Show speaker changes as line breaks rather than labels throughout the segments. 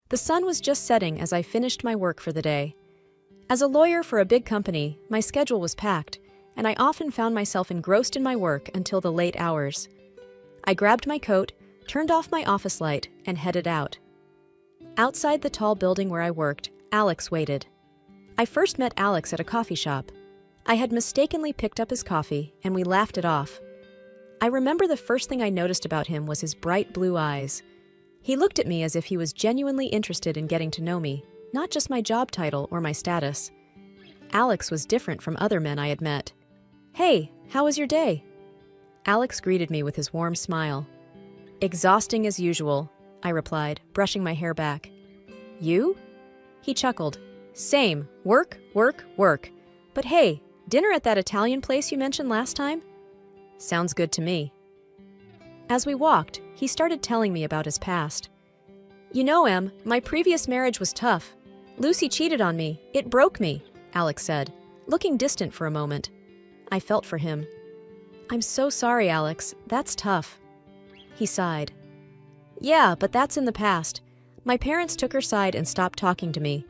The sun was just setting as I finished my work for the day. As a lawyer for a big company, my schedule was packed, and I often found myself engrossed in my work until the late hours. I grabbed my coat, turned off my office light, and headed out. Outside the tall building where I worked, Alex waited. I first met Alex at a coffee shop. I had mistakenly picked up his coffee, and we laughed it off. I remember the first thing I noticed about him was his bright blue eyes. He looked at me as if he was genuinely interested in getting to know me, not just my job title or my status. Alex was different from other men I had met. "Hey, how was your day?" Alex greeted me with his warm smile. "Exhausting as usual," I replied, brushing my hair back. "You?" He chuckled. "Same. Work, work, work. But hey, dinner at that Italian place you mentioned last time?" "Sounds good to me." As we walked, he started telling me about his past. "You know, Em, my previous marriage was tough. Lucy cheated on me. It broke me," Alex said, looking distant for a moment. I felt for him. "I'm so sorry, Alex. That's tough." He sighed. "Yeah, but that's in the past. My parents took her side and stopped talking to me.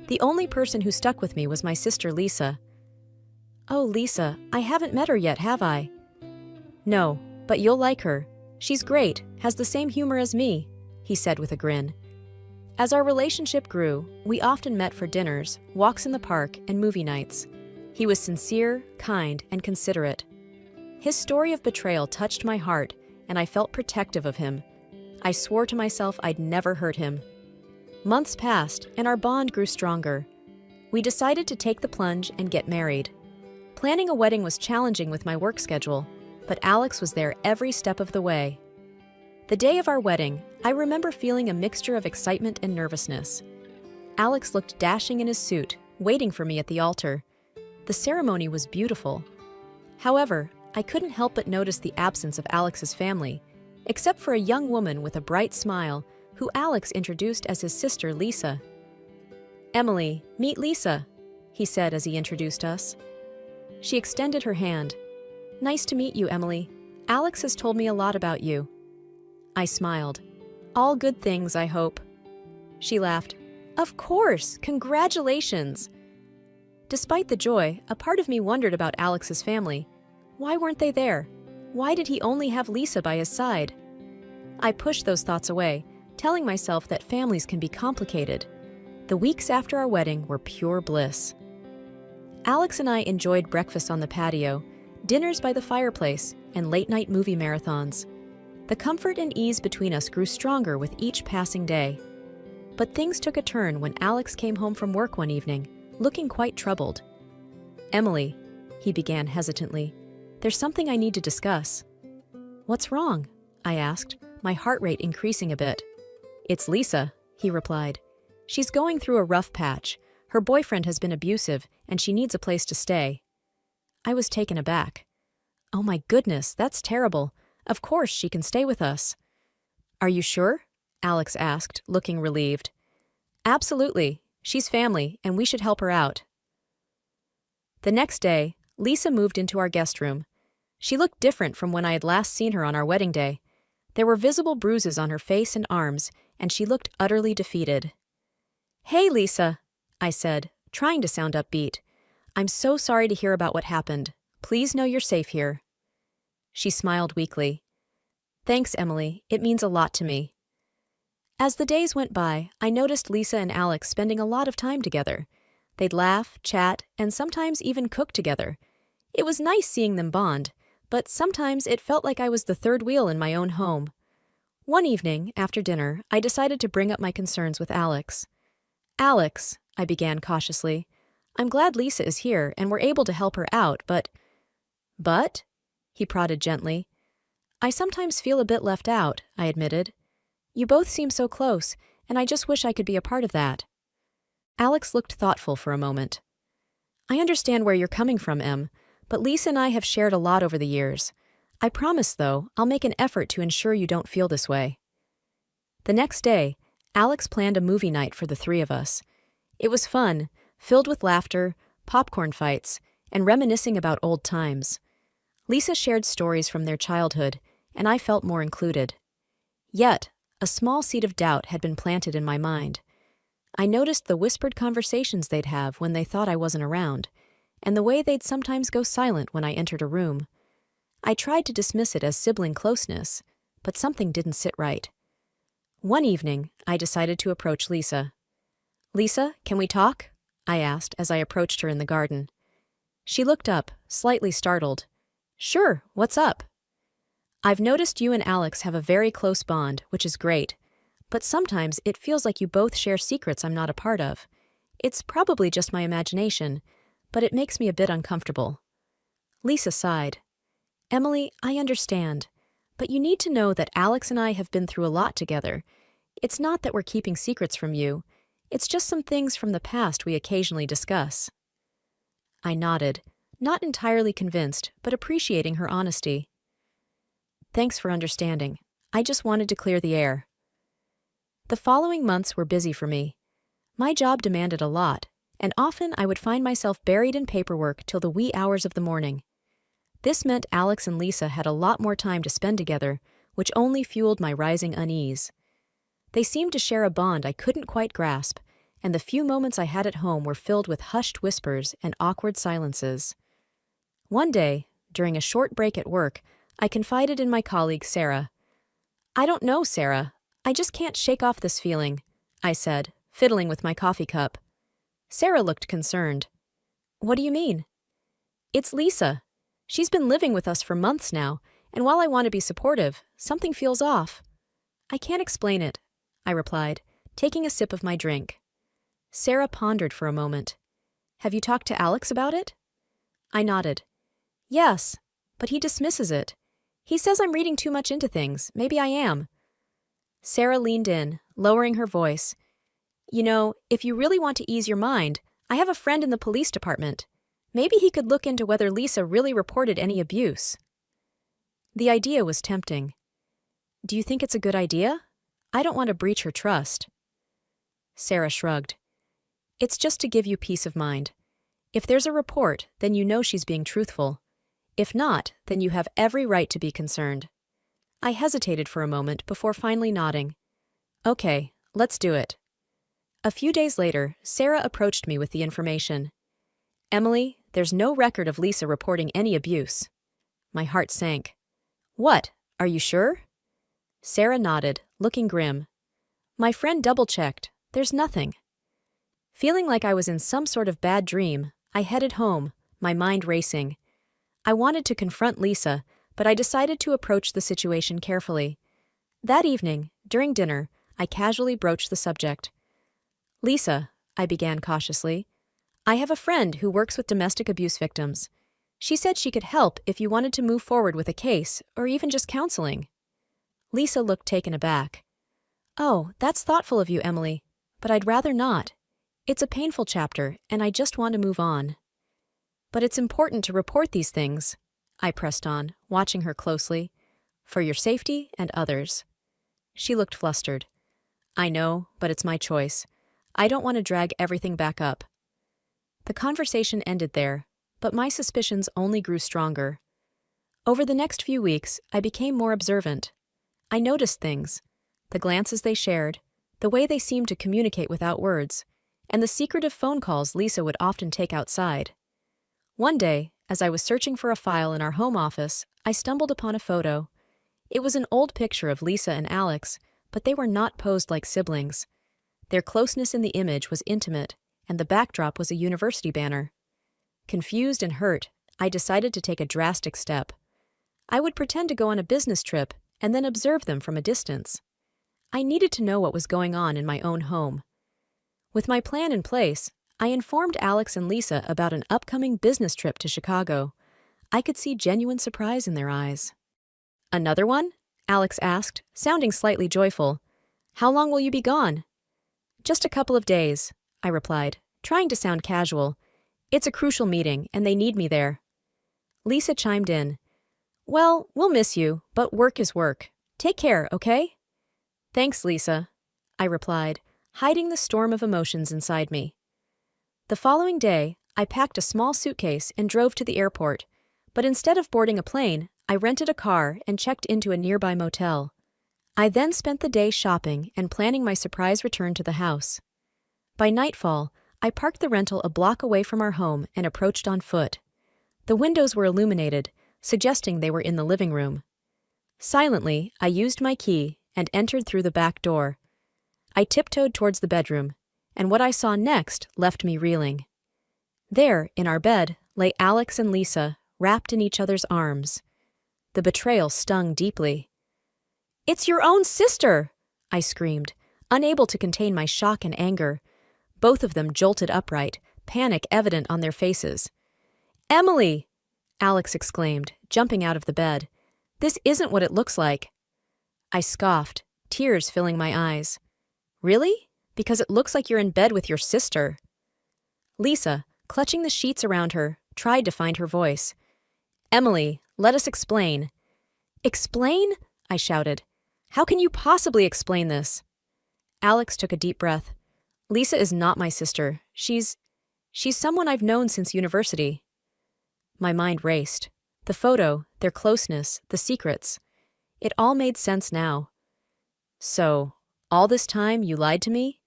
The only person who stuck with me was my sister Lisa." "Oh, Lisa, I haven't met her yet, have I?" "No, but you'll like her. She's great, has the same humor as me," he said with a grin. As our relationship grew, we often met for dinners, walks in the park, and movie nights. He was sincere, kind, and considerate. His story of betrayal touched my heart, and I felt protective of him. I swore to myself I'd never hurt him. Months passed, and our bond grew stronger. We decided to take the plunge and get married. Planning a wedding was challenging with my work schedule, but Alex was there every step of the way. The day of our wedding, I remember feeling a mixture of excitement and nervousness. Alex looked dashing in his suit, waiting for me at the altar. The ceremony was beautiful. However, I couldn't help but notice the absence of Alex's family, except for a young woman with a bright smile, who Alex introduced as his sister Lisa. "Emily, meet Lisa," he said as he introduced us. She extended her hand. "Nice to meet you, Emily. Alex has told me a lot about you." I smiled. "All good things, I hope." She laughed. "Of course! Congratulations!" Despite the joy, a part of me wondered about Alex's family. Why weren't they there? Why did he only have Lisa by his side? I pushed those thoughts away, telling myself that families can be complicated. The weeks after our wedding were pure bliss. Alex and I enjoyed breakfast on the patio, dinners by the fireplace, and late-night movie marathons. The comfort and ease between us grew stronger with each passing day. But things took a turn when Alex came home from work one evening, looking quite troubled. "Emily," he began hesitantly, "there's something I need to discuss." "What's wrong?" I asked, my heart rate increasing a bit. "It's Lisa," he replied. "She's going through a rough patch. Her boyfriend has been abusive, and she needs a place to stay." I was taken aback. "Oh my goodness, that's terrible. Of course she can stay with us." "Are you sure?" Alex asked, looking relieved. "Absolutely. She's family, and we should help her out." The next day, Lisa moved into our guest room. She looked different from when I had last seen her on our wedding day. There were visible bruises on her face and arms, and she looked utterly defeated. "Hey, Lisa," I said, trying to sound upbeat. "I'm so sorry to hear about what happened. Please know you're safe here." She smiled weakly. "Thanks, Emily. It means a lot to me." As the days went by, I noticed Lisa and Alex spending a lot of time together. They'd laugh, chat, and sometimes even cook together. It was nice seeing them bond, but sometimes it felt like I was the third wheel in my own home. One evening, after dinner, I decided to bring up my concerns with Alex. "Alex," I began cautiously, "I'm glad Lisa is here and we're able to help her out, but—" "But?" he prodded gently. "I sometimes feel a bit left out," I admitted. "You both seem so close, and I just wish I could be a part of that." Alex looked thoughtful for a moment. "I understand where you're coming from, Em, but Lisa and I have shared a lot over the years. I promise, though, I'll make an effort to ensure you don't feel this way." The next day, Alex planned a movie night for the three of us. It was fun, filled with laughter, popcorn fights, and reminiscing about old times. Lisa shared stories from their childhood, and I felt more included. Yet, a small seed of doubt had been planted in my mind. I noticed the whispered conversations they'd have when they thought I wasn't around, and the way they'd sometimes go silent when I entered a room. I tried to dismiss it as sibling closeness, but something didn't sit right. One evening, I decided to approach Lisa. "Lisa, can we talk?" I asked as I approached her in the garden. She looked up, slightly startled. "Sure, what's up?" "I've noticed you and Alex have a very close bond, which is great, but sometimes it feels like you both share secrets I'm not a part of. It's probably just my imagination, but it makes me a bit uncomfortable." Lisa sighed. "Emily, I understand, but you need to know that Alex and I have been through a lot together. It's not that we're keeping secrets from you. It's just some things from the past we occasionally discuss." I nodded, not entirely convinced, but appreciating her honesty. "Thanks for understanding. I just wanted to clear the air." The following months were busy for me. My job demanded a lot, and often I would find myself buried in paperwork till the wee hours of the morning. This meant Alex and Lisa had a lot more time to spend together, which only fueled my rising unease. They seemed to share a bond I couldn't quite grasp, and the few moments I had at home were filled with hushed whispers and awkward silences. One day, during a short break at work, I confided in my colleague Sarah. "I don't know, Sarah. I just can't shake off this feeling," I said, fiddling with my coffee cup. Sarah looked concerned. "What do you mean?" "It's Lisa. She's been living with us for months now, and while I want to be supportive, something feels off." "I can't explain it," I replied, taking a sip of my drink. Sarah pondered for a moment. "Have you talked to Alex about it?" I nodded. "Yes, but he dismisses it. He says I'm reading too much into things. Maybe I am." Sarah leaned in, lowering her voice. "You know, if you really want to ease your mind, I have a friend in the police department. Maybe he could look into whether Lisa really reported any abuse." The idea was tempting. "Do you think it's a good idea? I don't want to breach her trust." Sarah shrugged. "It's just to give you peace of mind. If there's a report, then you know she's being truthful. If not, then you have every right to be concerned." I hesitated for a moment before finally nodding. "Okay, let's do it." A few days later, Sarah approached me with the information. "Emily, there's no record of Lisa reporting any abuse." My heart sank. "What? Are you sure?" Sarah nodded, looking grim. "My friend double-checked. There's nothing." Feeling like I was in some sort of bad dream, I headed home, my mind racing. I wanted to confront Lisa, but I decided to approach the situation carefully. That evening, during dinner, I casually broached the subject. "Lisa," I began cautiously, "I have a friend who works with domestic abuse victims. She said she could help if you wanted to move forward with a case, or even just counseling." Lisa looked taken aback. "Oh, that's thoughtful of you, Emily, but I'd rather not. It's a painful chapter, and I just want to move on." "But it's important to report these things," I pressed on, watching her closely, "for your safety and others." She looked flustered. "I know, but it's my choice. I don't want to drag everything back up." The conversation ended there, but my suspicions only grew stronger. Over the next few weeks, I became more observant. I noticed things: the glances they shared, the way they seemed to communicate without words, and the secretive phone calls Lisa would often take outside. One day, as I was searching for a file in our home office, I stumbled upon a photo. It was an old picture of Lisa and Alex, but they were not posed like siblings. Their closeness in the image was intimate, and the backdrop was a university banner. Confused and hurt, I decided to take a drastic step. I would pretend to go on a business trip and then observe them from a distance. I needed to know what was going on in my own home. With my plan in place, I informed Alex and Lisa about an upcoming business trip to Chicago. I could see genuine surprise in their eyes. "Another one?" Alex asked, sounding slightly joyful. "How long will you be gone?" "Just a couple of days," I replied, trying to sound casual. "It's a crucial meeting, and they need me there." Lisa chimed in. "Well, we'll miss you, but work is work. Take care, okay?" "Thanks, Lisa," I replied, hiding the storm of emotions inside me. The following day, I packed a small suitcase and drove to the airport, but instead of boarding a plane, I rented a car and checked into a nearby motel. I then spent the day shopping and planning my surprise return to the house. By nightfall, I parked the rental a block away from our home and approached on foot. The windows were illuminated, suggesting they were in the living room. Silently, I used my key and entered through the back door. I tiptoed towards the bedroom, and what I saw next left me reeling. There, in our bed, lay Alex and Lisa, wrapped in each other's arms. The betrayal stung deeply. "It's your own sister!" I screamed, unable to contain my shock and anger. Both of them jolted upright, panic evident on their faces. "Emily!" Alex exclaimed, jumping out of the bed. "This isn't what it looks like." I scoffed, tears filling my eyes. "Really? Because it looks like you're in bed with your sister." Lisa, clutching the sheets around her, tried to find her voice. "Emily, let us explain." "Explain?" I shouted. "How can you possibly explain this?" Alex took a deep breath. "Lisa is not my sister. She's someone I've known since university." My mind raced. The photo, their closeness, the secrets. It all made sense now. "So, all this time you lied to me?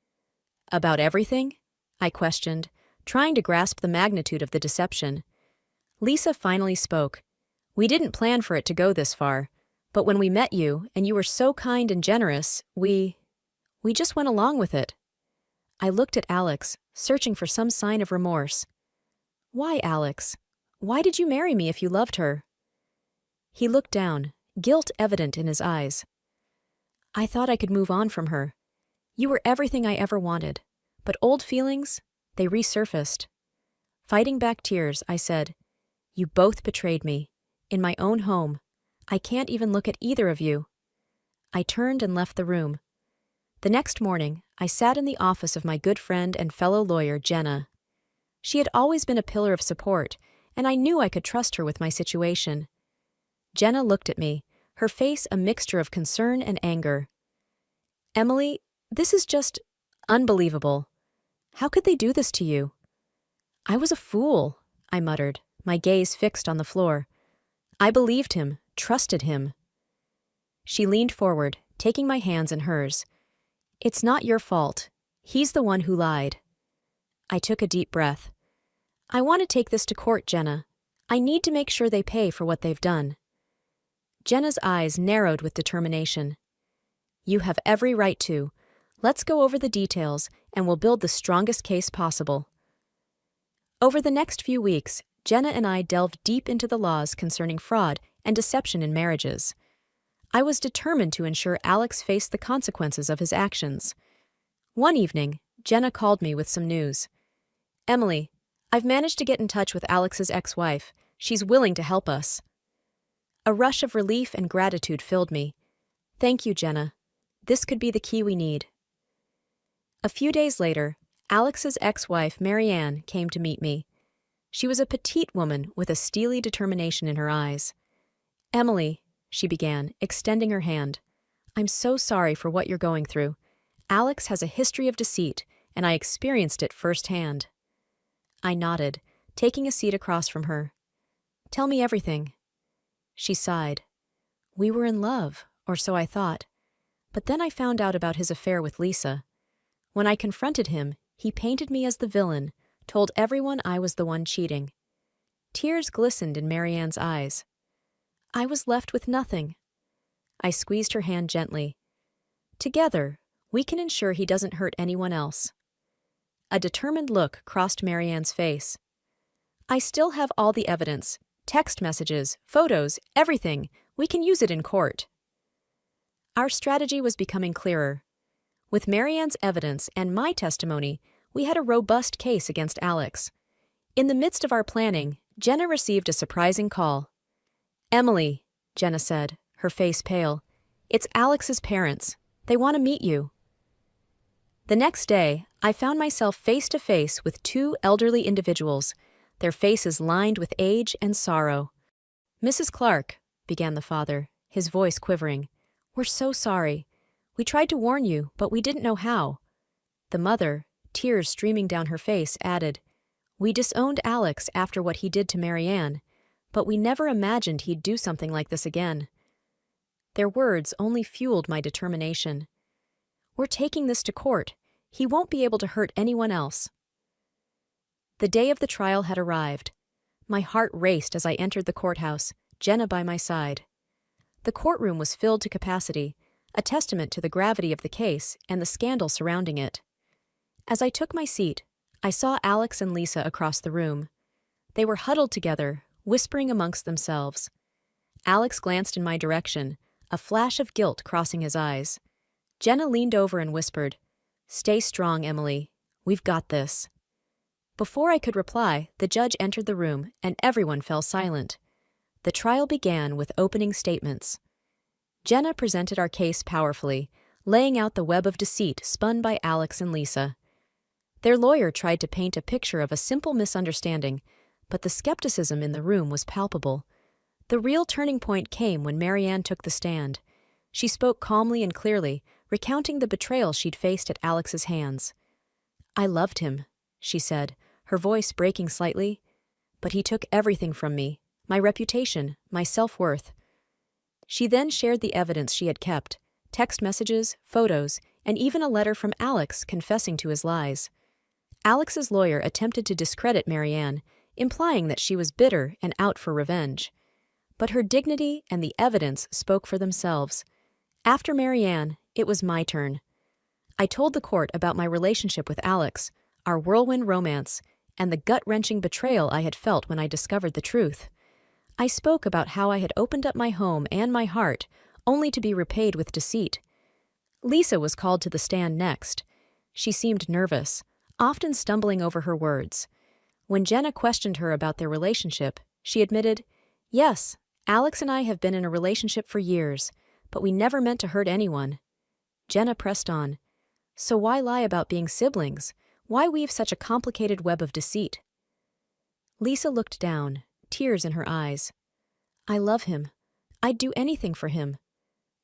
About everything?" I questioned, trying to grasp the magnitude of the deception. Lisa finally spoke. "We didn't plan for it to go this far, but when we met you and you were so kind and generous, we just went along with it." I looked at Alex, searching for some sign of remorse. "Why, Alex? Why did you marry me if you loved her?" He looked down, guilt evident in his eyes. "I thought I could move on from her. You were everything I ever wanted, but old feelings, they resurfaced." Fighting back tears, I said, "You both betrayed me. In my own home. I can't even look at either of you." I turned and left the room. The next morning, I sat in the office of my good friend and fellow lawyer, Jenna. She had always been a pillar of support, and I knew I could trust her with my situation. Jenna looked at me, her face a mixture of concern and anger. "Emily, this is just unbelievable. How could they do this to you?" "I was a fool," I muttered, my gaze fixed on the floor. "I believed him, trusted him." She leaned forward, taking my hands in hers. "It's not your fault. He's the one who lied." I took a deep breath. "I want to take this to court, Jenna. I need to make sure they pay for what they've done." Jenna's eyes narrowed with determination. "You have every right to. Let's go over the details, and we'll build the strongest case possible." Over the next few weeks, Jenna and I delved deep into the laws concerning fraud and deception in marriages. I was determined to ensure Alex faced the consequences of his actions. One evening, Jenna called me with some news. "Emily, I've managed to get in touch with Alex's ex-wife. She's willing to help us." A rush of relief and gratitude filled me. "Thank you, Jenna. This could be the key we need." A few days later, Alex's ex-wife, Marianne, came to meet me. She was a petite woman with a steely determination in her eyes. "Emily," she began, extending her hand, "I'm so sorry for what you're going through. Alex has a history of deceit, and I experienced it firsthand." I nodded, taking a seat across from her. "Tell me everything." She sighed. "We were in love, or so I thought. But then I found out about his affair with Lisa. When I confronted him, he painted me as the villain, told everyone I was the one cheating." Tears glistened in Marianne's eyes. I was left with nothing. I squeezed her hand gently. "Together, we can ensure he doesn't hurt anyone else." A determined look crossed Marianne's face. "I still have all the evidence. Text messages, photos, everything. We can use it in court." Our strategy was becoming clearer. With Marianne's evidence and my testimony, we had a robust case against Alex. In the midst of our planning, Jenna received a surprising call. "Emily," Jenna said, her face pale, "it's Alex's parents. They want to meet you." The next day, I found myself face to face with two elderly individuals, their faces lined with age and sorrow. "Mrs. Clark," began the father, his voice quivering, "we're so sorry. We tried to warn you, but we didn't know how." The mother, tears streaming down her face, added, "We disowned Alex after what he did to Marianne, but we never imagined he'd do something like this again." Their words only fueled my determination. "We're taking this to court. He won't be able to hurt anyone else." The day of the trial had arrived. My heart raced as I entered the courthouse, Jenna by my side. The courtroom was filled to capacity, a testament to the gravity of the case and the scandal surrounding it. As I took my seat, I saw Alex and Lisa across the room. They were huddled together, whispering amongst themselves. Alex glanced in my direction, a flash of guilt crossing his eyes. Jenna leaned over and whispered, "Stay strong, Emily. We've got this." Before I could reply, the judge entered the room and everyone fell silent. The trial began with opening statements. Jenna presented our case powerfully, laying out the web of deceit spun by Alex and Lisa. Their lawyer tried to paint a picture of a simple misunderstanding, but the skepticism in the room was palpable. The real turning point came when Marianne took the stand. She spoke calmly and clearly, recounting the betrayal she'd faced at Alex's hands. "I loved him," she said, her voice breaking slightly. "But he took everything from me, my reputation, my self-worth." She then shared the evidence she had kept, text messages, photos, and even a letter from Alex confessing to his lies. Alex's lawyer attempted to discredit Marianne, implying that she was bitter and out for revenge. But her dignity and the evidence spoke for themselves. After Marianne, it was my turn. I told the court about my relationship with Alex, our whirlwind romance, and the gut-wrenching betrayal I had felt when I discovered the truth. I spoke about how I had opened up my home and my heart, only to be repaid with deceit. Lisa was called to the stand next. She seemed nervous, often stumbling over her words. When Jenna questioned her about their relationship, she admitted, "Yes, Alex and I have been in a relationship for years, but we never meant to hurt anyone." Jenna pressed on, "So why lie about being siblings? Why weave such a complicated web of deceit?" Lisa looked down, tears in her eyes. "I love him. I'd do anything for him.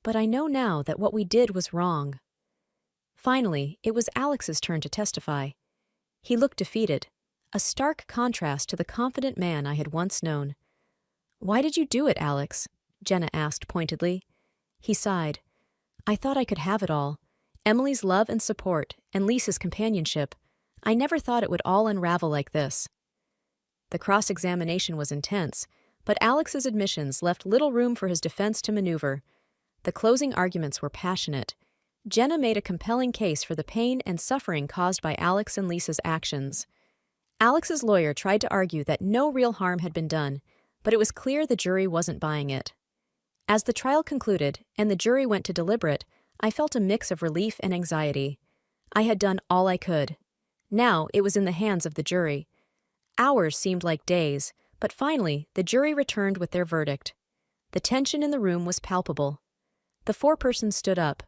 But I know now that what we did was wrong." Finally, it was Alex's turn to testify. He looked defeated, a stark contrast to the confident man I had once known. "Why did you do it, Alex?" Jenna asked pointedly. He sighed. "I thought I could have it all. Emily's love and support, and Lisa's companionship. I never thought it would all unravel like this." The cross-examination was intense, but Alex's admissions left little room for his defense to maneuver. The closing arguments were passionate. Jenna made a compelling case for the pain and suffering caused by Alex and Lisa's actions. Alex's lawyer tried to argue that no real harm had been done, but it was clear the jury wasn't buying it. As the trial concluded and the jury went to deliberate, I felt a mix of relief and anxiety. I had done all I could. Now it was in the hands of the jury. Hours seemed like days, but finally the jury returned with their verdict. The tension in the room was palpable. The foreperson stood up.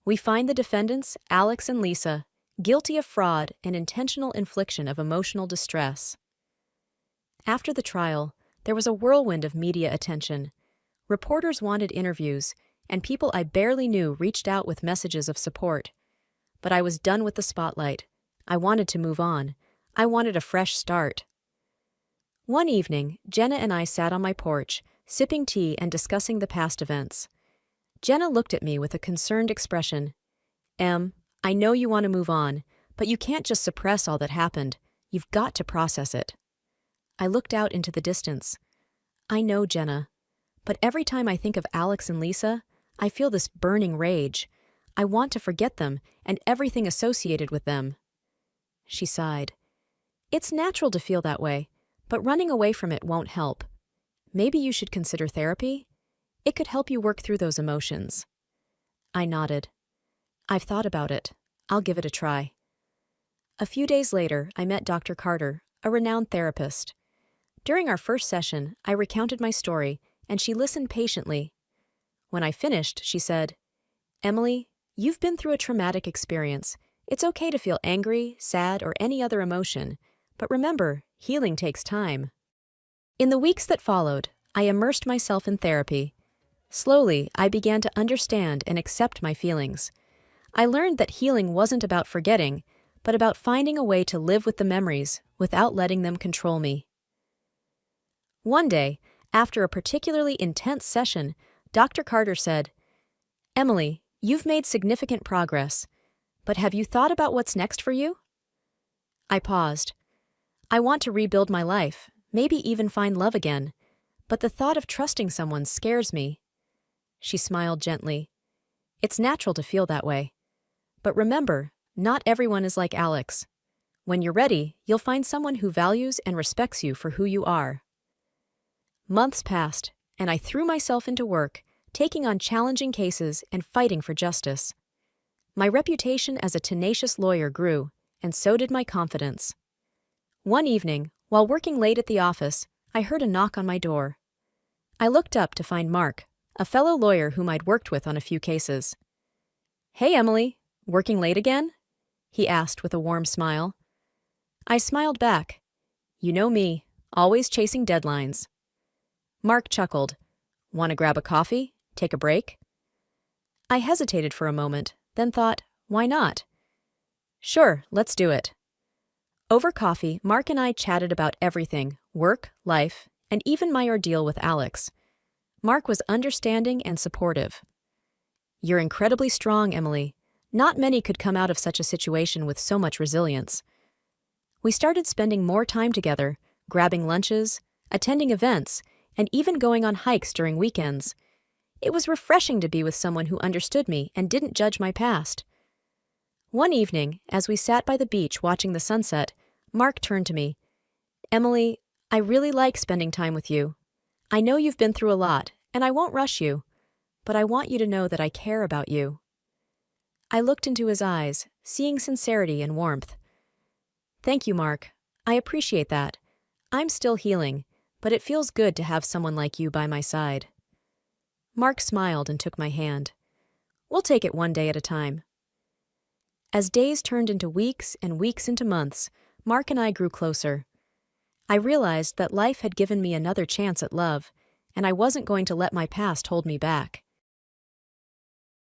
"We find the defendants, Alex and Lisa, guilty of fraud and intentional infliction of emotional distress." After the trial, there was a whirlwind of media attention. Reporters wanted interviews, and people I barely knew reached out with messages of support. But I was done with the spotlight. I wanted to move on. I wanted a fresh start. One evening, Jenna and I sat on my porch, sipping tea and discussing the past events. Jenna looked at me with a concerned expression. "Em, I know you want to move on, but you can't just suppress all that happened. You've got to process it." I looked out into the distance. "I know, Jenna, but every time I think of Alex and Lisa, I feel this burning rage. I want to forget them and everything associated with them." She sighed. "It's natural to feel that way, but running away from it won't help. Maybe you should consider therapy? It could help you work through those emotions." I nodded. "I've thought about it. I'll give it a try." A few days later, I met Dr. Carter, a renowned therapist. During our first session, I recounted my story, and she listened patiently. When I finished, she said, "Emily, you've been through a traumatic experience. It's okay to feel angry, sad, or any other emotion, but remember, healing takes time." In the weeks that followed, I immersed myself in therapy. Slowly, I began to understand and accept my feelings. I learned that healing wasn't about forgetting, but about finding a way to live with the memories without letting them control me. One day, after a particularly intense session, Dr. Carter said, "Emily, you've made significant progress, but have you thought about what's next for you?" I paused. I want to rebuild my life, maybe even find love again, but the thought of trusting someone scares me. She smiled gently. It's natural to feel that way. But remember, not everyone is like Alex. When you're ready, you'll find someone who values and respects you for who you are. Months passed, and I threw myself into work, taking on challenging cases and fighting for justice. My reputation as a tenacious lawyer grew, and so did my confidence. One evening, while working late at the office, I heard a knock on my door. I looked up to find Mark, a fellow lawyer whom I'd worked with on a few cases. "Hey, Emily, working late again?" he asked with a warm smile. I smiled back. You know me, always chasing deadlines. Mark chuckled. "Want to grab a coffee? Take a break?" I hesitated for a moment, then thought, why not? "Sure, let's do it." Over coffee, Mark and I chatted about everything, work, life, and even my ordeal with Alex. Mark was understanding and supportive. "You're incredibly strong, Emily. Not many could come out of such a situation with so much resilience." We started spending more time together, grabbing lunches, attending events, and even going on hikes during weekends. It was refreshing to be with someone who understood me and didn't judge my past. One evening, as we sat by the beach watching the sunset, Mark turned to me. "Emily, I really like spending time with you. I know you've been through a lot, and I won't rush you, but I want you to know that I care about you." I looked into his eyes, seeing sincerity and warmth. "Thank you, Mark. I appreciate that. I'm still healing, but it feels good to have someone like you by my side." Mark smiled and took my hand. "We'll take it one day at a time." As days turned into weeks and weeks into months, Mark and I grew closer. I realized that life had given me another chance at love, and I wasn't going to let my past hold me back.